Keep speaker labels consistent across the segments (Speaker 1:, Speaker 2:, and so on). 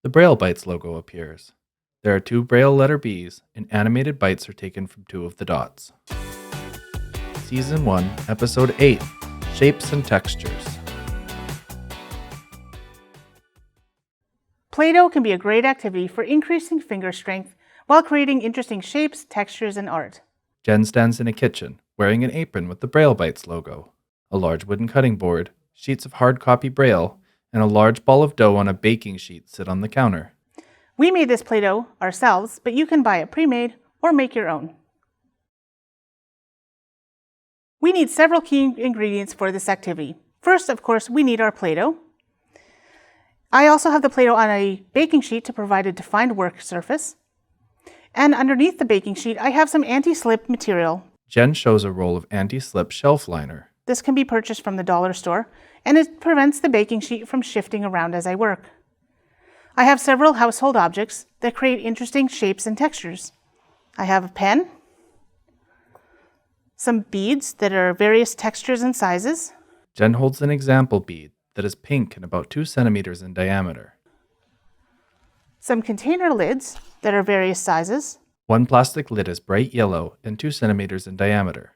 Speaker 1: The Braille Bites logo appears. There are two Braille letter Bs, and animated bites are taken from two of the dots. Season 1, Episode 8, Shapes and Textures.
Speaker 2: Play-Doh can be a great activity for increasing finger strength while creating interesting shapes, textures, and art.
Speaker 1: Jen stands in a kitchen, wearing an apron with the Braille Bites logo. A large wooden cutting board, sheets of hard copy Braille, and a large ball of dough on a baking sheet sit on the counter.
Speaker 2: We made this Play-Doh ourselves, but you can buy it pre-made or make your own. We need several key ingredients for this activity. First, of course, we need our Play-Doh. I also have the Play-Doh on a baking sheet to provide a defined work surface. And underneath the baking sheet, I have some anti-slip material.
Speaker 1: Jen shows a roll of anti-slip shelf liner.
Speaker 2: This can be purchased from the dollar store, and it prevents the baking sheet from shifting around as I work. I have several household objects that create interesting shapes and textures. I have a pen, some beads that are various textures and sizes.
Speaker 1: Jen holds an example bead that is pink and about 2 centimeters in diameter.
Speaker 2: Some container lids that are various sizes.
Speaker 1: One plastic lid is bright yellow and 2 centimeters in diameter.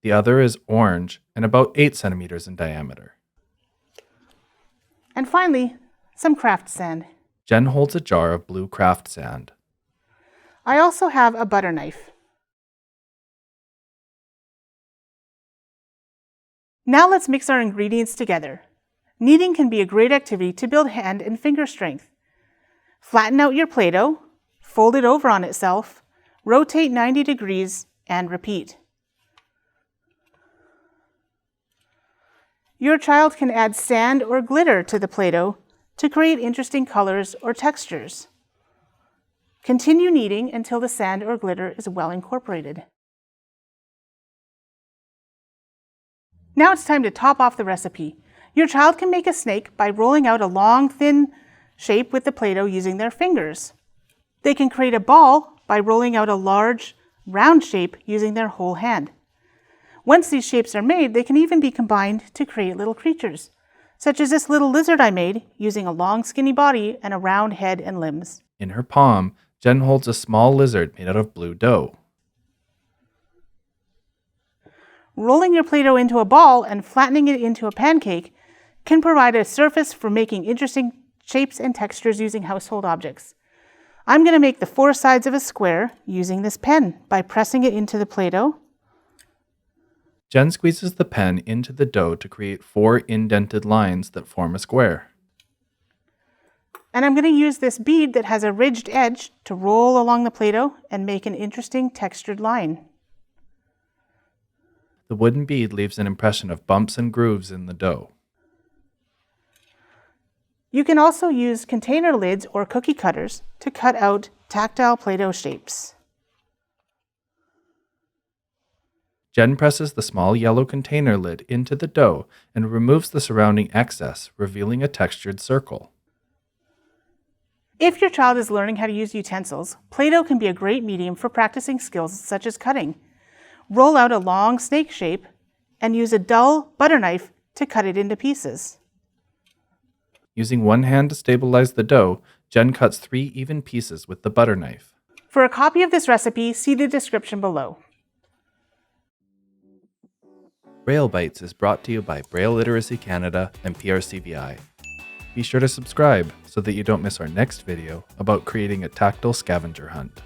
Speaker 1: The other is orange and about 8 centimeters in diameter.
Speaker 2: And finally, some craft sand.
Speaker 1: Jen holds a jar of blue craft sand.
Speaker 2: I also have a butter knife. Now let's mix our ingredients together. Kneading can be a great activity to build hand and finger strength. Flatten out your Play-Doh, fold it over on itself, rotate 90 degrees, and repeat. Your child can add sand or glitter to the Play-Doh to create interesting colors or textures. Continue kneading until the sand or glitter is well incorporated. Now it's time to top off the recipe. Your child can make a snake by rolling out a long, thin shape with the Play-Doh using their fingers. They can create a ball by rolling out a large, round shape using their whole hand. Once these shapes are made, they can even be combined to create little creatures, such as this little lizard I made using a long, skinny body and a round head and limbs.
Speaker 1: In her palm, Jen holds a small lizard made out of blue dough.
Speaker 2: Rolling your Play-Doh into a ball and flattening it into a pancake can provide a surface for making interesting shapes and textures using household objects. I'm going to make the 4 sides of a square using this pen by pressing it into the Play-Doh.
Speaker 1: Jen squeezes the pen into the dough to create 4 indented lines that form a square.
Speaker 2: And I'm going to use this bead that has a ridged edge to roll along the Play-Doh and make an interesting textured line.
Speaker 1: The wooden bead leaves an impression of bumps and grooves in the dough.
Speaker 2: You can also use container lids or cookie cutters to cut out tactile Play-Doh shapes.
Speaker 1: Jen presses the small yellow container lid into the dough and removes the surrounding excess, revealing a textured circle.
Speaker 2: If your child is learning how to use utensils, Play-Doh can be a great medium for practicing skills such as cutting. Roll out a long snake shape and use a dull butter knife to cut it into pieces.
Speaker 1: Using one hand to stabilize the dough, Jen cuts 3 even pieces with the butter knife.
Speaker 2: For a copy of this recipe, see the description below.
Speaker 1: Braille Bites is brought to you by Braille Literacy Canada and PRCVI. Be sure to subscribe so that you don't miss our next video about creating a tactile scavenger hunt.